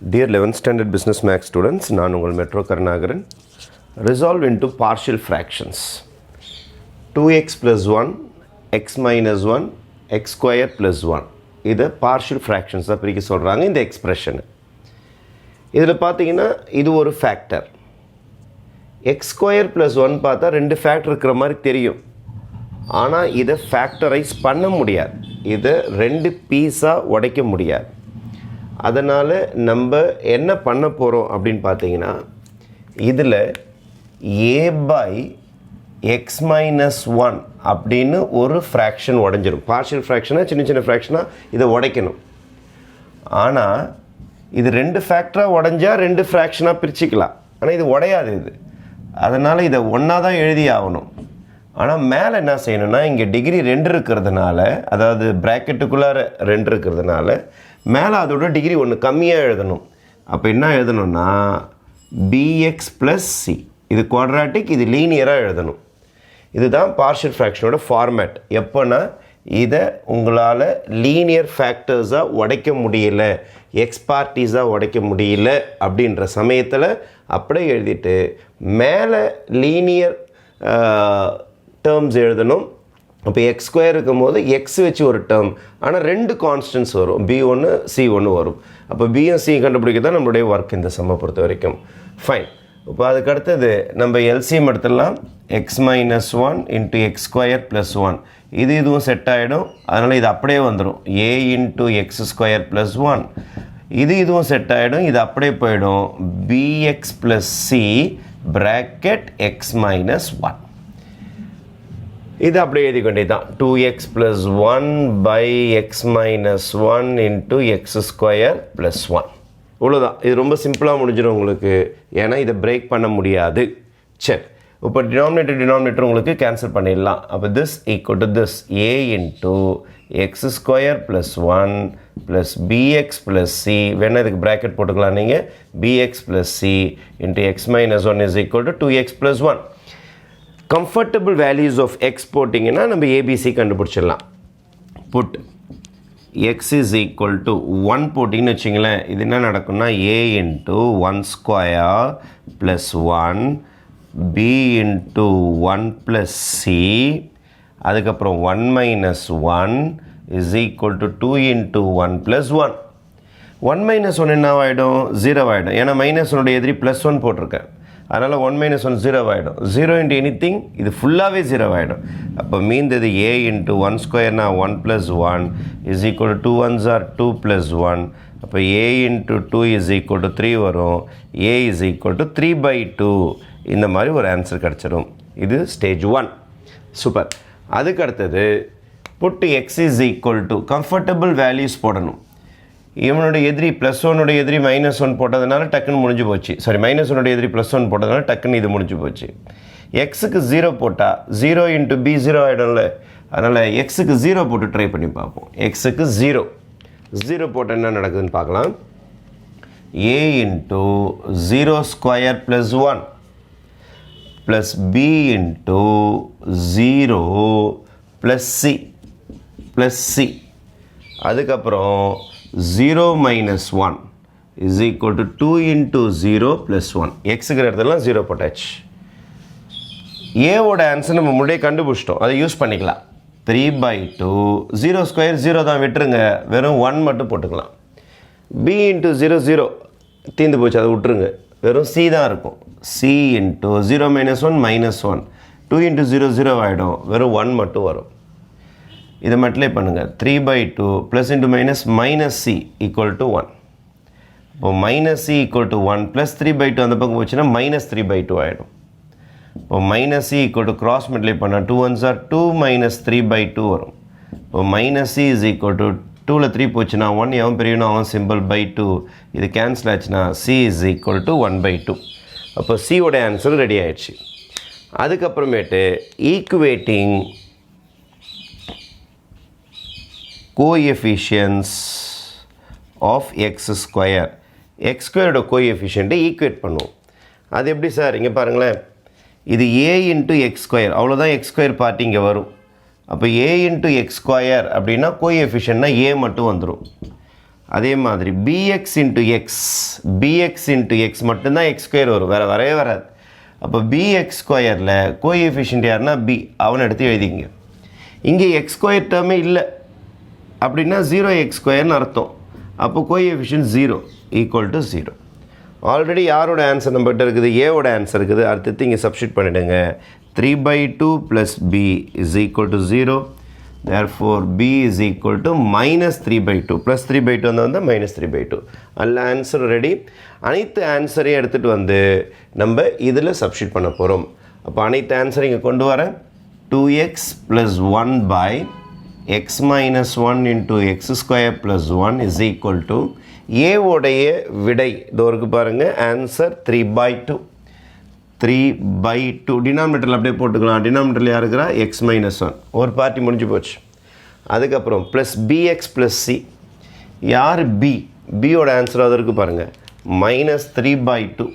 Dear 11th standard business max students, நான் உங்கள் metro Karunakaran. Resolve into partial fractions. 2x plus 1, x minus 1, x square plus 1. இது partial fractions தான் பிரிக்க சொல்கிறாங்க இந்த எக்ஸ்பிரஷன். இதில் பார்த்தீங்கன்னா இது ஒரு ஃபேக்டர். x square plus 1 பார்த்தா ரெண்டு ஃபேக்டர் இருக்கிற மாதிரி தெரியும். ஆனால் இதை ஃபேக்டரைஸ் பண்ண முடியாது. இதை ரெண்டு பீஸாக உடைக்க முடியாது. அதனால் நம்ம என்ன பண்ண போகிறோம் அப்படின்னு பார்த்தீங்கன்னா இதில் a by x minus 1 அப்படின்னு ஒரு ஃப்ராக்ஷன் உடைஞ்சிரும். பார்ஷியல் ஃப்ராக்ஷனாக சின்ன சின்ன ஃப்ராக்ஷனாக இதை உடைக்கணும். ஆனால் இது ரெண்டு ஃபேக்டராக உடைஞ்சா ரெண்டு ஃப்ராக்ஷனாக பிரிச்சுக்கலாம். ஆனால் இது உடையாது இது. அதனால் இதை ஒன்றா தான் எழுதி ஆகணும். ஆனால் மேலே என்ன செய்யணும்னா இங்கே டிகிரி 2 இருக்கிறதுனால, அதாவது ப்ராக்கெட்டுக்குள்ளார 2 இருக்கிறதுனால மேலே அதோட டிகிரி 1 கம்மியாக எழுதணும். அப்போ என்ன எழுதணும்னா bx + c. இது குவாட்ராட்டிக், இது லீனியராக எழுதணும். இதுதான் பார்ஷியல் ஃப்ராக்ஷனோட ஃபார்மேட். எப்போனா இதை உங்களால் லீனியர் ஃபேக்டர்ஸாக உடைக்க முடியல, எக்ஸ் பார்ட்டிஸாக உடைக்க முடியல அப்படின்ற சமயத்தில் அப்படியே எழுதிட்டு மேலே லீனியர் டேர்ம்ஸ் எழுதணும். அப்போ எக்ஸ் ஸ்கொயர் இருக்கும் போது எக்ஸ் வச்சு ஒரு டேர்ம், ஆனால் ரெண்டு கான்ஸ்டன்ட்ஸ் வரும், b1 c1 வரும். அப்போ பியும் சி கண்டுபிடிக்க தான் நம்மளுடைய ஒர்க் இந்த சம்மை பொறுத்த வரைக்கும். ஃபைன். இப்போ அதுக்கு அடுத்தது நம்ம எல்சிஎம் எடுத்துடலாம். X minus 1 into X square plus 1. இதுவும் செட் ஆகிடும். அதனால் இது அப்படியே வந்துடும், a into X square plus 1. இதுவும் செட் ஆகிடும். இது அப்படியே போயிடும், bx + c bracket X minus 1. இது அப்படியே எழுதி கொண்டே தான் 2x + 1 by x minus 1 into x square plus 1. இவ்வளோதான். இது ரொம்ப சிம்பிளாக முடிஞ்சிடும் உங்களுக்கு, ஏன்னா இதை பிரேக் பண்ண முடியாது. சரி, இப்போ டினாமினேட்டர் உங்களுக்கு கேன்சல் பண்ணிடலாம். அப்போ this equal to this a into x square plus 1 plus bx plus c. வேணா இதுக்கு ப்ராக்கெட் போட்டுக்கலாம் நீங்கள். bx plus c into x minus 1 is equal to 2x plus 1. Comfortable values of x போட்டிங்கன்னா நம்ம A B C கண்டுபிடிச்சிடலாம். Put x is equal to 1 போட்டிங்கன்னு வச்சிங்களேன். இது என்ன நடக்கும்னா a into 1 square plus 1 b into 1 plus c, அதுக்கப்புறம் 1 minus 1 is equal to 2 into 1 plus 1. 1 minus 1 என்ன ஆகிடும்? 0 ஆகிடும். ஏன்னா மைனஸ் 1 எதிரி ப்ளஸ் 1 போட்டிருக்கேன். அதனால் 1 மைனஸ் 1 0 ஆகிடும். 0 இன்ட்டு எனி திங், இது ஃபுல்லாகவே 0 ஆகிடும். அப்போ மீந்தது a into 1 ஸ்கொயர்னா 1 plus 1 is equal to 2 1s are 2 plus 1. அப்போ a into 2 is equal to 3 வரும். a is equal to 3/2. இந்த மாதிரி ஒரு ஆன்சர் கிடச்சிடும். இது ஸ்டேஜ் 1. சூப்பர். அதுக்கு அடுத்தது புட்டு X is equal to comfortable values போடணும். இவனுடைய எதிரி ப்ளஸ் 1 எதிரி மைனஸ் 1 போட்டதுனால டக்குன்னு முடிஞ்சு போச்சு. சாரி, மைனஸ் 1 எதிரி ப்ளஸ் 1 போட்டதுனால டக்குன்னு இது முடிஞ்சு போச்சு. எக்ஸுக்கு 0 போட்டால் 0 இன்ட்டு b 0 ஆகிடும்ல. அதனால் எக்ஸுக்கு 0 போட்டு ட்ரை பண்ணி பார்ப்போம். எக்ஸுக்கு 0 போட்டால் என்ன நடக்குதுன்னு பார்க்கலாம். a into 0 square plus 1 plus b into 0 plus c. அதுக்கப்புறம் 0 minus 1 is equal to 2 into 0 plus 1. எக்ஸுக்கிற இடத்துலாம் 0 போட்டாச்சு. ஏவோட ஆன்சர் நம்ம முன்னாடியே கண்டுபிடிச்சிட்டோம், அதை யூஸ் பண்ணிக்கலாம். 3/2. 0 ஸ்கொயர் 0 தான், விட்டுருங்க, வெறும் 1 மட்டும் போட்டுக்கலாம். b இன்ட்டு 0 தீர்ந்து போச்சு, அதை விட்டுருங்க, வெறும் c தான் இருக்கும். c into 0 minus 1 minus 1. 2 into 0 ஆகிடும், வெறும் 1 மட்டும் வரும். இதை மட்டிலே பண்ணுங்கள். 3/2 plus into minus c equal to 1. இப்போ minus c equal to 1 plus 3/2 அந்த பக்கம் போச்சுன்னா மைனஸ் 3/2 ஆகிடும். இப்போ minus c equal to cross மட்டிலே பண்ணால் 2 1s are 2 மைனஸ் 3/2 வரும். இப்போ minus c is equal to 2ல் 3 போச்சுன்னா 1 எவன் பெரியவனும் அவன் சிம்பிள் /2. இது கேன்சல் ஆச்சுன்னா c இஸ் ஈக்குவல் டு 1/2. அப்போ சியோட ஆன்சர் ரெடி ஆயிடுச்சு. அதுக்கப்புறமேட்டு equating coefficients of X square. X ஸ்கொயரோட கோஎஃபிஷியண்ட்டை ஈக்குவேட் பண்ணுவோம். அது எப்படி சார்? இங்கே பாருங்களேன், இது a இன்ட்டு எக்ஸ் ஸ்கொயர், அவ்வளோதான் எக்ஸ் ஸ்கொயர் பார்ட்டி இங்கே வரும். அப்போ a இன்ட்டு எக்ஸ் ஸ்கொயர் அப்படின்னா கோஎஃபிஷியன்ட்னா a மட்டும் வந்துடும். அதே மாதிரி bx into x மட்டும்தான் x ஸ்கொயர் வரும், வேறு வரவே வராது. அப்போ bx ஸ்கொயரில் கோஎஃபிஷியன்ட் யாருன்னா b, அவனை எடுத்து எழுதிங்க. இங்கே எக்ஸ் ஸ்கொயர் டேர்மே இல்லை அப்படின்னா 0x ஸ்கொயர்னு அர்த்தம். அப்போ கோஎஃபிஷியன்ட் 0 ஈக்குவல் டு 0. ஆல்ரெடி யாரோட ஆன்சர் நம்மகிட்ட இருக்குது, ஏவோட ஆன்சர் இருக்குது. அடுத்தது இங்கே சப்ஸ்டியூட் பண்ணிவிடுங்க. 3/2 + b is equal to 0. Therefore b is equal to -3/2. Plus 3/2 வந்து -3/2. அல்ல ஆன்சர் ரெடி. அனைத்து ஆன்சரையும் எடுத்துகிட்டு வந்து நம்ம இதில் சப்ஸ்டியூட் பண்ண போகிறோம். அப்போ அனைத்து ஆன்சரை இங்கே கொண்டு வர 2x + 1/x - 1 into x square + 1 is equal to ஏவோடைய விடை இதோருக்கு பாருங்கள், ஆன்சர் 3/2. 3/2 டினாமினேட்டரில் அப்படியே போட்டுக்கலாம். டினாமினேட்டரில் யார் இருக்கிறா, x - 1. ஒரு பார்ட்டி முடிஞ்சு போச்சு. அதுக்கப்புறம் ப்ளஸ் bx + c. யார் b, பியோட ஆன்சர் அதற்கு பாருங்கள், -3/2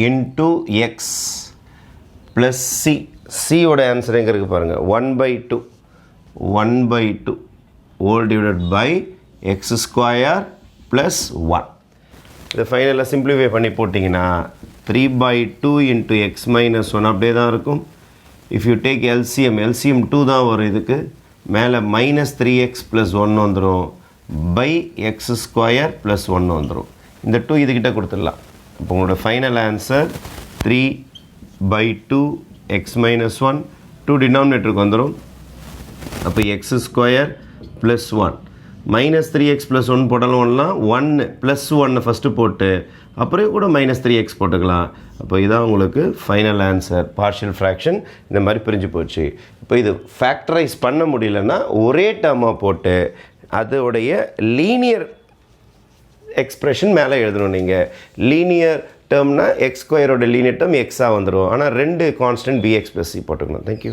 into x ப்ளஸ் c. சியோட ஆன்சர் எங்கே இருக்குது பாருங்கள், 1/2 whole divided by X square plus 1. இதை ஃபைனலாக சிம்பிளிஃபை பண்ணி போட்டிங்கன்னா 3/2 into x - 1 அப்படியே தான் இருக்கும். இஃப் யூ டேக் LCM 2 தான் வரும். இதுக்கு மேலே -3x + 1 வந்துடும் பை எக்ஸ் ஸ்கொயர் ப்ளஸ் 1 வந்துடும். இந்த 2 இதுக்கிட்ட கொடுத்துடலாம். இப்போ உங்களோட ஃபைனல் ஆன்சர் 3/2 x - 1. 2 டினாமினேட்டருக்கு வந்துடும். அப்போ எக்ஸ் ஸ்கொயர் ப்ளஸ் 1 -3x + 1 போட்டாலும் ஒன்றலாம், 1 + 1 ஃபஸ்ட்டு போட்டு அப்புறம் கூட -3x போட்டுக்கலாம். அப்போ இதான் உங்களுக்கு ஃபைனல் ஆன்சர். பார்ஷியல் ஃப்ராக்ஷன் இந்த மாதிரி பிரிஞ்சு போச்சு. இப்போ இது ஃபேக்டரைஸ் பண்ண முடியலன்னா ஒரே டேர்மாக போட்டு அதோடைய லீனியர் எக்ஸ்ப்ரெஷன் மேலே எழுதணும். நீங்கள் லீனியர் டேர்ம்னா எக்ஸ் ஸ்கொயரோட லீனியர் டேர்ம் எக்ஸாக வந்துடும். ஆனால் 2 கான்ஸ்டன்ட் bx + c போட்டுக்கணும். தேங்க்யூ.